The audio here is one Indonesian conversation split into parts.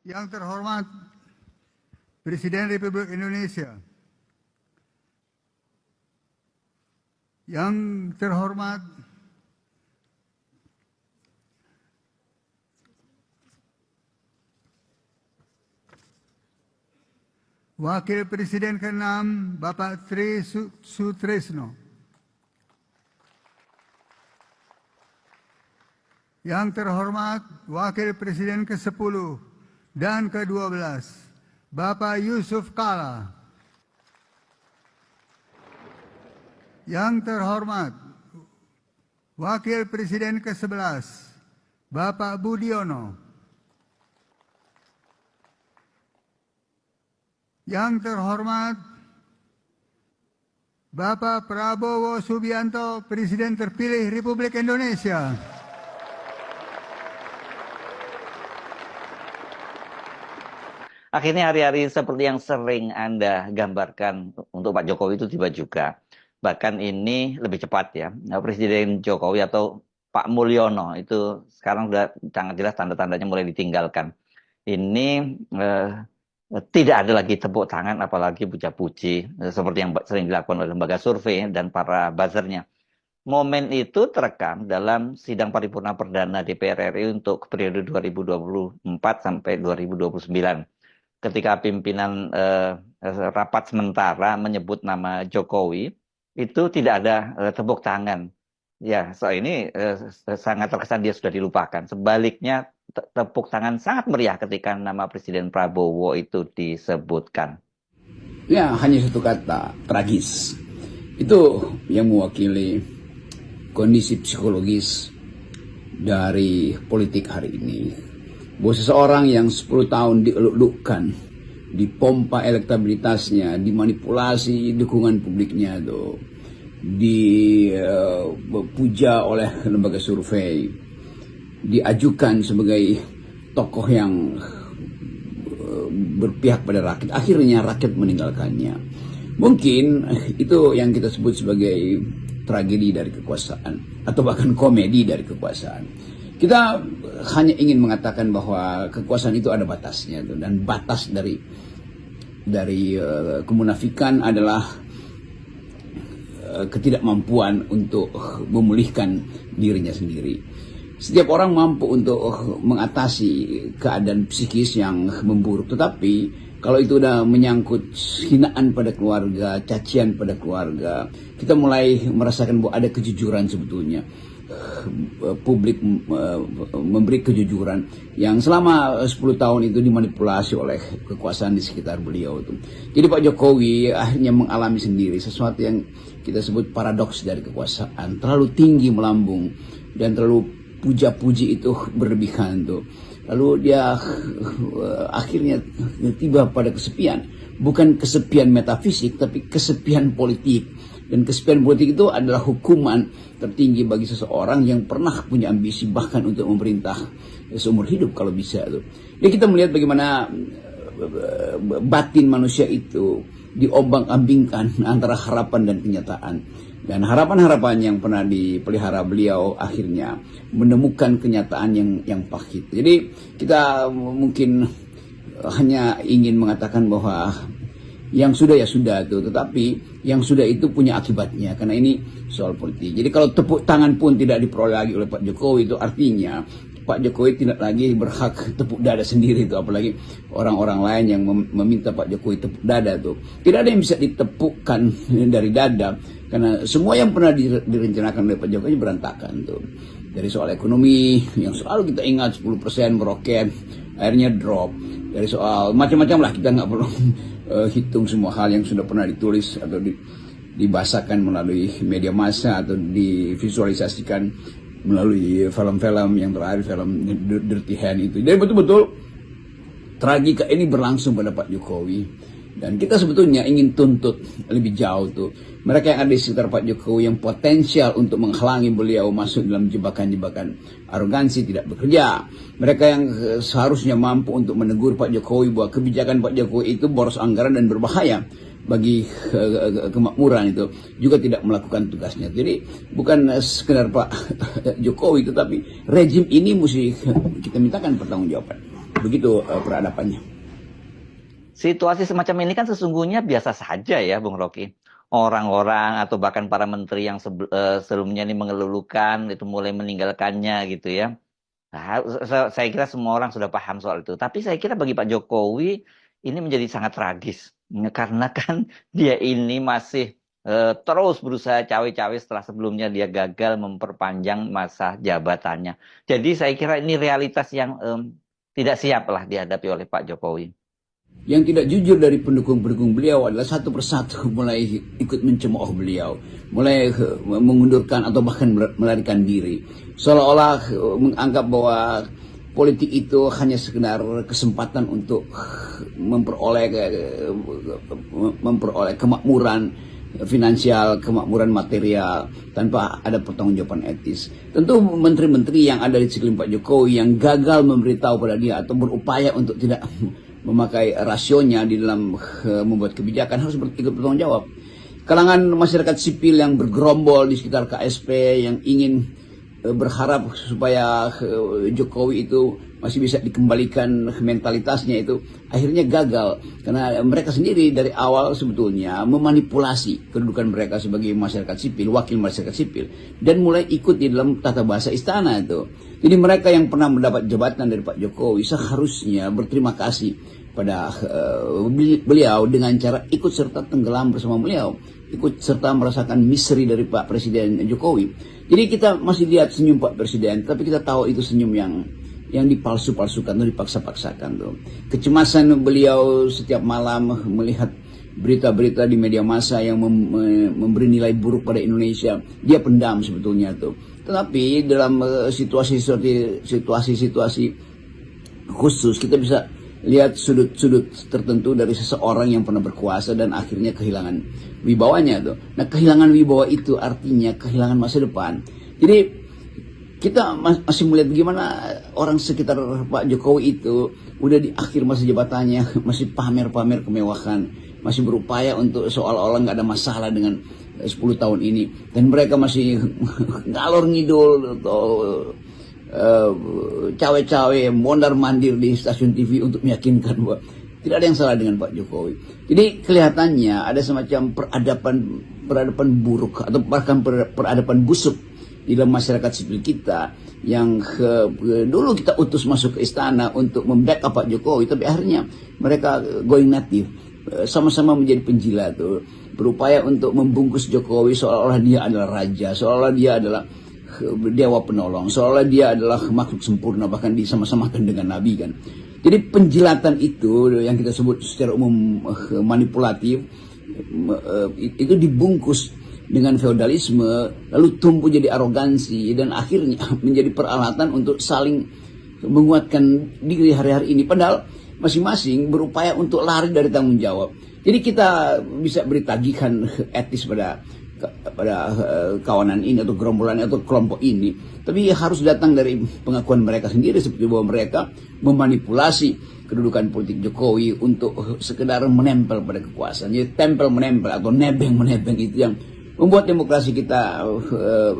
Yang terhormat Presiden Republik Indonesia, yang terhormat Wakil Presiden ke-6 Bapak Tri Sutresno, yang terhormat Wakil Presiden ke-10 dan ke-12 Bapak Yusuf Kala, yang terhormat Wakil Presiden ke-11 Bapak Budiono, yang terhormat Bapak Prabowo Subianto, Presiden terpilih Republik Indonesia. Akhirnya hari-hari seperti yang sering Anda gambarkan untuk Pak Jokowi itu tiba juga. Bahkan ini lebih cepat ya. Presiden Jokowi atau Pak Mulyono itu sekarang sudah sangat jelas tanda-tandanya mulai ditinggalkan. Ini tidak ada lagi tepuk tangan apalagi puja-puji seperti yang sering dilakukan oleh lembaga survei dan para buzzernya. Momen itu terekam dalam sidang paripurna perdana DPR RI untuk periode 2024 sampai 2029. Ketika pimpinan rapat sementara menyebut nama Jokowi, itu tidak ada tepuk tangan. Ya, soal ini sangat terkesan dia sudah dilupakan. Sebaliknya, tepuk tangan sangat meriah ketika nama Presiden Prabowo itu disebutkan. Ya, hanya satu kata, tragis. Itu yang mewakili kondisi psikologis dari politik hari ini. Bahwa seseorang yang 10 tahun dieluk-elukkan, dipompa elektabilitasnya, dimanipulasi dukungan publiknya, dipuja oleh lembaga survei, diajukan sebagai tokoh yang berpihak pada rakyat, akhirnya rakyat meninggalkannya. Mungkin itu yang kita sebut sebagai tragedi dari kekuasaan, atau bahkan komedi dari kekuasaan. Kita hanya ingin mengatakan bahwa kekuasaan itu ada batasnya, dan batas dari kemunafikan adalah ketidakmampuan untuk memulihkan dirinya sendiri. Setiap orang mampu untuk mengatasi keadaan psikis yang memburuk, tetapi kalau itu udah menyangkut hinaan pada keluarga, cacian pada keluarga, kita mulai merasakan bahwa ada kejujuran sebetulnya. Publik memberi kejujuran yang selama 10 tahun itu dimanipulasi oleh kekuasaan di sekitar beliau itu. Jadi Pak Jokowi akhirnya mengalami sendiri sesuatu yang kita sebut paradoks dari kekuasaan, terlalu tinggi melambung dan terlalu puja-puji itu berlebihan tuh. Lalu dia akhirnya tiba pada kesepian, bukan kesepian metafisik tapi kesepian politik. Dan kesepian politik itu adalah hukuman tertinggi bagi seseorang yang pernah punya ambisi bahkan untuk memerintah seumur hidup kalau bisa tuh. Jadi kita melihat bagaimana batin manusia itu diombang-ambingkan antara harapan dan kenyataan. Dan harapan-harapan yang pernah dipelihara beliau akhirnya menemukan kenyataan yang pahit. Jadi kita mungkin hanya ingin mengatakan bahwa yang sudah ya sudah tuh, tetapi yang sudah itu punya akibatnya karena ini soal politik. Jadi kalau tepuk tangan pun tidak diperoleh lagi oleh Pak Jokowi, itu artinya Pak Jokowi tidak lagi berhak tepuk dada sendiri itu, apalagi orang-orang lain yang meminta Pak Jokowi tepuk dada tuh. Tidak ada yang bisa ditepukkan dari dada karena semua yang pernah direncanakan oleh Pak Jokowi berantakan tuh. Dari soal ekonomi yang selalu kita ingat 10% meroket, akhirnya drop. Dari soal macam-macam lah, kita nggak perlu hitung semua hal yang sudah pernah ditulis atau dibahasakan melalui media massa atau divisualisasikan melalui film-film yang terakhir, film Dirty Hand itu. Jadi betul-betul tragika ini berlangsung pada Pak Jokowi. Dan kita sebetulnya ingin tuntut lebih jauh tuh. Mereka yang ada di sekitar Pak Jokowi yang potensial untuk menghalangi beliau masuk dalam jebakan-jebakan arogansi, tidak bekerja. Mereka yang seharusnya mampu untuk menegur Pak Jokowi bahwa kebijakan Pak Jokowi itu boros anggaran dan berbahaya bagi kemakmuran itu, juga tidak melakukan tugasnya. Jadi bukan sekedar Pak Jokowi, tetapi rejim ini mesti kita mintakan pertanggungjawaban. Begitu peradabannya. Situasi semacam ini kan sesungguhnya biasa saja ya, Bung Rocky. Orang-orang atau bahkan para menteri yang sebelumnya ini mengelulukan itu mulai meninggalkannya gitu ya. Nah, saya kira semua orang sudah paham soal itu. Tapi saya kira bagi Pak Jokowi ini menjadi sangat tragis. Karena kan dia ini masih terus berusaha cawe-cawe setelah sebelumnya dia gagal memperpanjang masa jabatannya. Jadi saya kira ini realitas yang tidak siap lah dihadapi oleh Pak Jokowi. Yang tidak jujur dari pendukung-pendukung beliau adalah satu persatu mulai ikut mencemooh beliau, mulai mengundurkan atau bahkan melarikan diri, seolah-olah menganggap bahwa politik itu hanya sekedar kesempatan untuk memperoleh kemakmuran finansial, kemakmuran material tanpa ada pertanggungjawaban etis. Tentu menteri-menteri yang ada di sekeliling Pak Jokowi yang gagal memberitahu pada dia atau berupaya untuk tidak memakai rasionya di dalam membuat kebijakan harus ikut bertanggung jawab. Kalangan masyarakat sipil yang bergerombol di sekitar KSP yang ingin berharap supaya Jokowi itu masih bisa dikembalikan mentalitasnya itu akhirnya gagal karena mereka sendiri dari awal sebetulnya memanipulasi kedudukan mereka sebagai masyarakat sipil, wakil masyarakat sipil, dan mulai ikut di dalam tata bahasa istana itu. Jadi mereka yang pernah mendapat jabatan dari Pak Jokowi seharusnya berterima kasih pada beliau dengan cara ikut serta tenggelam bersama beliau, ikut serta merasakan misteri dari Pak Presiden Jokowi. Jadi kita masih lihat senyum Pak Presiden, tapi kita tahu itu senyum yang dipalsu-palsukan atau dipaksa-paksakan tuh. Kecemasan beliau setiap malam melihat berita-berita di media massa yang memberi nilai buruk pada Indonesia, dia pendam sebetulnya tuh. Tetapi dalam situasi khusus kita bisa lihat sudut-sudut tertentu dari seseorang yang pernah berkuasa dan akhirnya kehilangan wibawanya tuh. Nah, kehilangan wibawa itu artinya kehilangan masa depan. Jadi kita masih melihat bagaimana orang sekitar Pak Jokowi itu udah di akhir masa jabatannya masih pamer-pamer kemewahan, masih berupaya untuk seolah-olah nggak ada masalah dengan 10 tahun ini, dan mereka masih ngalor ngidul atau cawe-cawe mondar-mandir di stasiun TV untuk meyakinkan bahwa tidak ada yang salah dengan Pak Jokowi. Jadi kelihatannya ada semacam peradaban buruk atau bahkan peradaban busuk di dalam masyarakat sipil kita yang dulu kita utus masuk ke istana untuk membackup Pak Jokowi, tapi akhirnya mereka going native, sama-sama menjadi penjilat tuh, berupaya untuk membungkus Jokowi seolah-olah dia adalah raja, seolah-olah dia adalah dewa penolong, seolah-olah dia adalah makhluk sempurna, bahkan disama-samakan dengan Nabi kan. Jadi penjilatan itu yang kita sebut secara umum manipulatif itu dibungkus dengan feodalisme, lalu tumbuh jadi arogansi dan akhirnya menjadi peralatan untuk saling menguatkan diri hari-hari ini, padahal masing-masing berupaya untuk lari dari tanggung jawab. Jadi kita bisa beri tagihan etis pada kawanan ini atau gerombolan atau kelompok ini, tapi harus datang dari pengakuan mereka sendiri, seperti bahwa mereka memanipulasi kedudukan politik Jokowi untuk sekedar menempel pada kekuasaan. Jadi tempel menempel atau nebeng-menebeng itu yang membuat demokrasi kita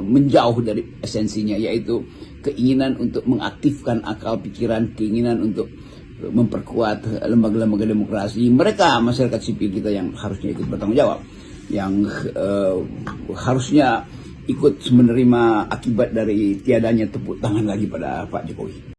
menjauh dari esensinya, yaitu keinginan untuk mengaktifkan akal pikiran, keinginan untuk memperkuat lembaga-lembaga demokrasi. Mereka masyarakat sipil kita yang harusnya ikut bertanggung jawab, yang harusnya ikut menerima akibat dari tiadanya tepuk tangan lagi pada Pak Jokowi.